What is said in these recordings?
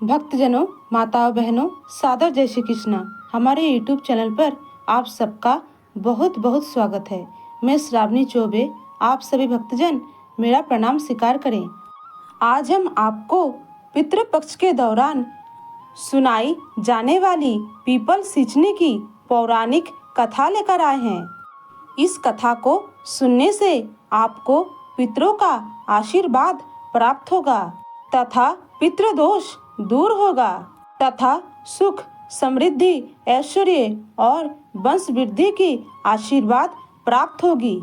भक्तजनों, माताओं, बहनों, सादर जय श्री कृष्णा। हमारे YouTube चैनल पर आप सबका बहुत बहुत स्वागत है। मैं श्रावणी चौबे, आप सभी भक्तजन मेरा प्रणाम स्वीकार करें। आज हम आपको पितृपक्ष के दौरान सुनाई जाने वाली पीपल सींचने की पौराणिक कथा लेकर आए हैं। इस कथा को सुनने से आपको पितरों का आशीर्वाद प्राप्त होगा तथा पितृदोष दूर होगा तथा सुख, समृद्धि, ऐश्वर्य और वंश वृद्धि की आशीर्वाद प्राप्त होगी,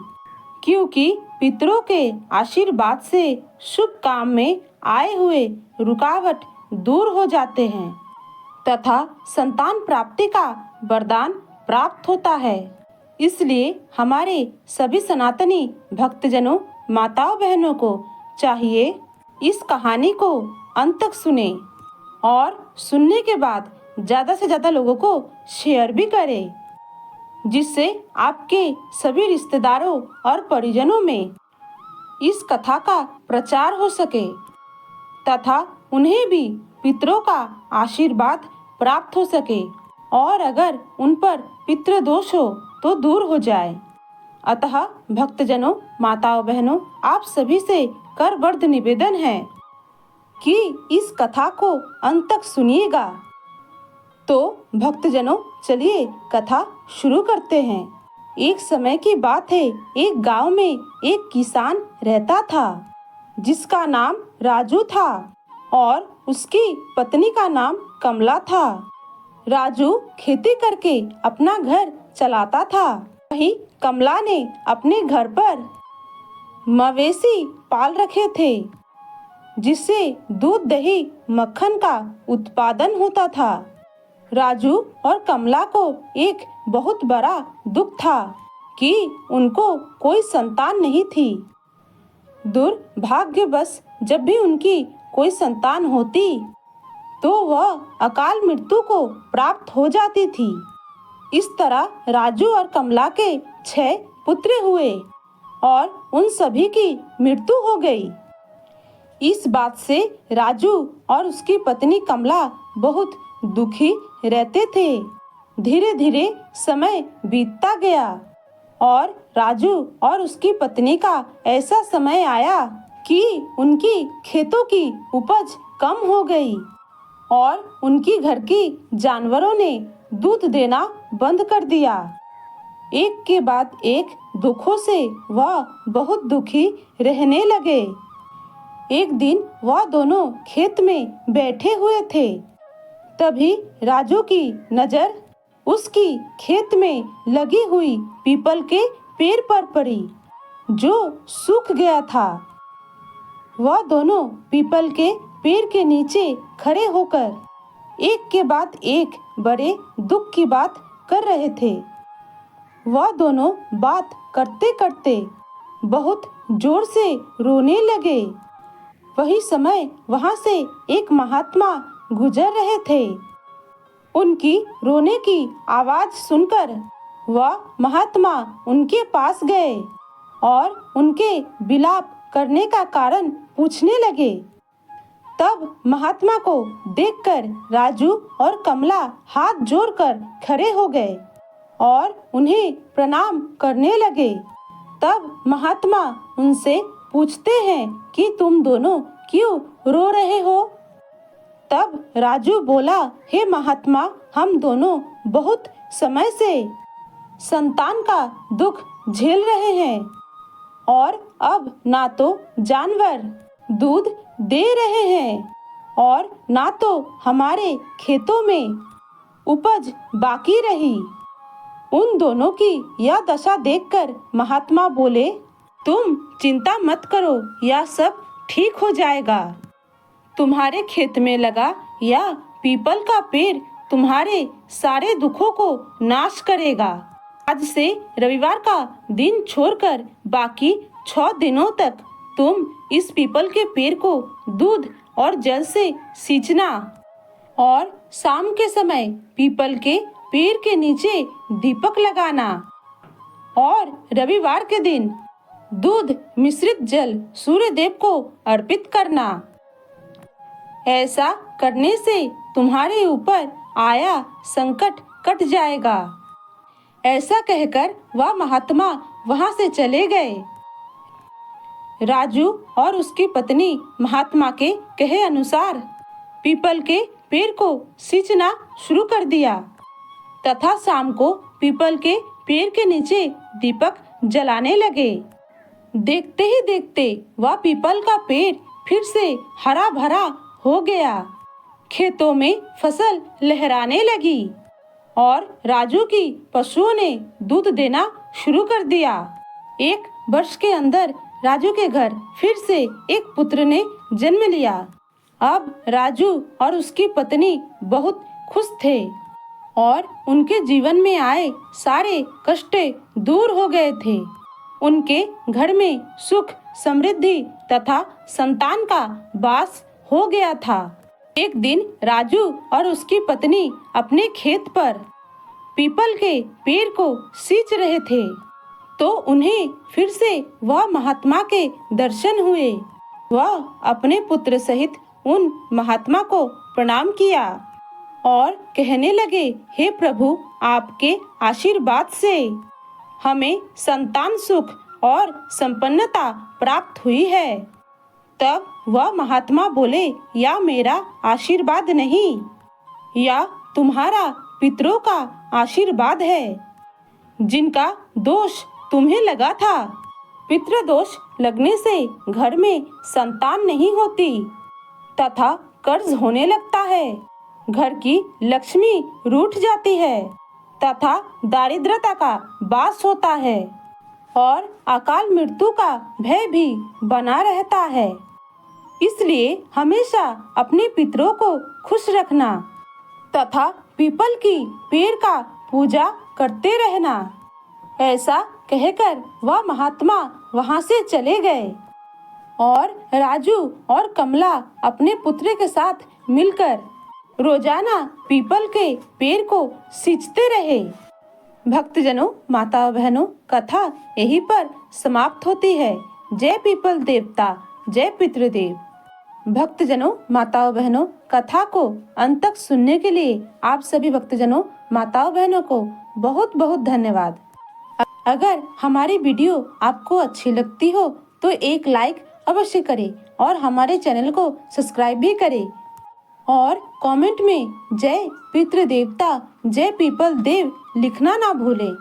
क्योंकि पितरों के आशीर्वाद से शुभ काम में आए हुए रुकावट दूर हो जाते हैं तथा संतान प्राप्ति का वरदान प्राप्त होता है। इसलिए हमारे सभी सनातनी भक्तजनों, माताओं, बहनों को चाहिए इस कहानी को अंत तक सुने और सुनने के बाद ज़्यादा से ज़्यादा लोगों को शेयर भी करें, जिससे आपके सभी रिश्तेदारों और परिजनों में इस कथा का प्रचार हो सके तथा उन्हें भी पितरों का आशीर्वाद प्राप्त हो सके और अगर उन पर पितृदोष हो तो दूर हो जाए। अतः भक्तजनों, माताओं, बहनों, आप सभी से करवर्ध निवेदन है कि इस कथा को अंत तक सुनिएगा। तो भक्तजनों, चलिए कथा शुरू करते हैं। एक समय की बात है, एक गांव में एक किसान रहता था जिसका नाम राजू था और उसकी पत्नी का नाम कमला था। राजू खेती करके अपना घर चलाता था, वहीं कमला ने अपने घर पर मवेशी पाल रखे थे, जिससे दूध, दही, मक्खन का उत्पादन होता था। राजू और कमला को एक बहुत बड़ा दुख था कि उनको कोई संतान नहीं थी। दुर्भाग्यवश जब भी उनकी कोई संतान होती तो वह अकाल मृत्यु को प्राप्त हो जाती थी। इस तरह राजू और कमला के 6 पुत्र हुए और उन सभी की मृत्यु हो गई। इस बात से राजू और उसकी पत्नी कमला बहुत दुखी रहते थे। धीरे धीरे समय बीतता गया और राजू और उसकी पत्नी का ऐसा समय आया कि उनकी खेतों की उपज कम हो गई और उनकी घर की जानवरों ने दूध देना बंद कर दिया। एक के बाद एक दुखों से वह बहुत दुखी रहने लगे। एक दिन वह दोनों खेत में बैठे हुए थे, तभी राजू की नजर उसकी खेत में लगी हुई पीपल के पेड़ पर पड़ी, जो सूख गया था। वह दोनों पीपल के पेड़ के नीचे खड़े होकर एक के बाद एक बड़े दुख की बात कर रहे थे। वह दोनों बात करते करते बहुत जोर से रोने लगे। वही समय वहां से एक महात्मा गुजर रहे थे। उनकी रोने की आवाज सुनकर वह महात्मा उनके पास गए और उनके विलाप करने का कारण पूछने लगे। तब महात्मा को देखकर राजू और कमला हाथ जोड़कर खड़े हो गए और उन्हें प्रणाम करने लगे। तब महात्मा उनसे पूछते हैं कि तुम दोनों क्यों रो रहे हो? तब राजू बोला, हे महात्मा, हम दोनों बहुत समय से संतान का दुख झेल रहे हैं और अब ना तो जानवर दूध दे रहे हैं और ना तो हमारे खेतों में उपज बाकी रही। उन दोनों की यह दशा देखकर महात्मा बोले, तुम चिंता मत करो, यह सब ठीक हो जाएगा। तुम्हारे खेत में लगा यह पीपल का पेड़ तुम्हारे सारे दुखों को नाश करेगा। आज से रविवार का दिन छोड़कर बाकी 6 दिनों तक तुम इस पीपल के पेड़ को दूध और जल से सींचना और शाम के समय पीपल के पेड़ के नीचे दीपक लगाना और रविवार के दिन दूध मिश्रित जल सूर्य देव को अर्पित करना। ऐसा करने से तुम्हारे ऊपर आया संकट कट जाएगा। ऐसा कहकर वह महात्मा वहां से चले गए। राजू और उसकी पत्नी महात्मा के कहे अनुसार पीपल के पेड़ को सींचना शुरू कर दिया तथा शाम को पीपल के पेड़ के नीचे दीपक जलाने लगे। देखते ही देखते वह पीपल का पेड़ फिर से हरा भरा हो गया। खेतों में फसल लहराने लगी और राजू की पशुओं ने दूध देना शुरू कर दिया। 1 वर्ष के अंदर राजू के घर फिर से एक पुत्र ने जन्म लिया। अब राजू और उसकी पत्नी बहुत खुश थे और उनके जीवन में आए सारे कष्ट दूर हो गए थे। उनके घर में सुख समृद्धि तथा संतान का वास हो गया था। एक दिन राजू और उसकी पत्नी अपने खेत पर पीपल के पेड़ को सींच रहे थे तो उन्हें फिर से वह महात्मा के दर्शन हुए। वह अपने पुत्र सहित उन महात्मा को प्रणाम किया और कहने लगे, हे प्रभु, आपके आशीर्वाद से हमें संतान सुख और संपन्नता प्राप्त हुई है। तब वह महात्मा बोले, या मेरा आशीर्वाद नहीं, या तुम्हारा पितरों का आशीर्वाद है, जिनका दोष तुम्हें लगा था। पितृ दोष लगने से घर में संतान नहीं होती तथा कर्ज होने लगता है, घर की लक्ष्मी रूठ जाती है तथा दारिद्रता का वास होता है और अकाल मृत्यु का भय भी बना रहता है। इसलिए हमेशा अपने पितरों को खुश रखना तथा पीपल की पेड़ का पूजा करते रहना। ऐसा कहकर वह महात्मा वहां से चले गए और राजू और कमला अपने पुत्र के साथ मिलकर रोजाना पीपल के पेड़ को सींचते रहे। भक्तजनों, माता बहनों, कथा यहीं पर समाप्त होती है। जय पीपल देवता, जय पितृदेव। भक्तजनों, माताओं बहनों, कथा को अंत तक सुनने के लिए आप सभी भक्तजनों, माताओं बहनों को बहुत बहुत धन्यवाद। अगर हमारी वीडियो आपको अच्छी लगती हो तो एक लाइक अवश्य करें और हमारे चैनल को सब्सक्राइब भी करें और कमेंट में जय पितृदेवता, जय पीपल देव लिखना ना भूलें।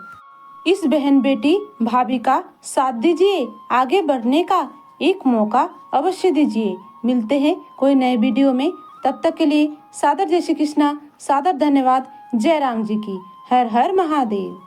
इस बहन बेटी भाभी का साथ दीजिए, आगे बढ़ने का एक मौका अवश्य दीजिए। मिलते हैं कोई नए वीडियो में, तब तक के लिए सादर जय श्री कृष्णा, सादर धन्यवाद। जय राम जी की। हर हर महादेव।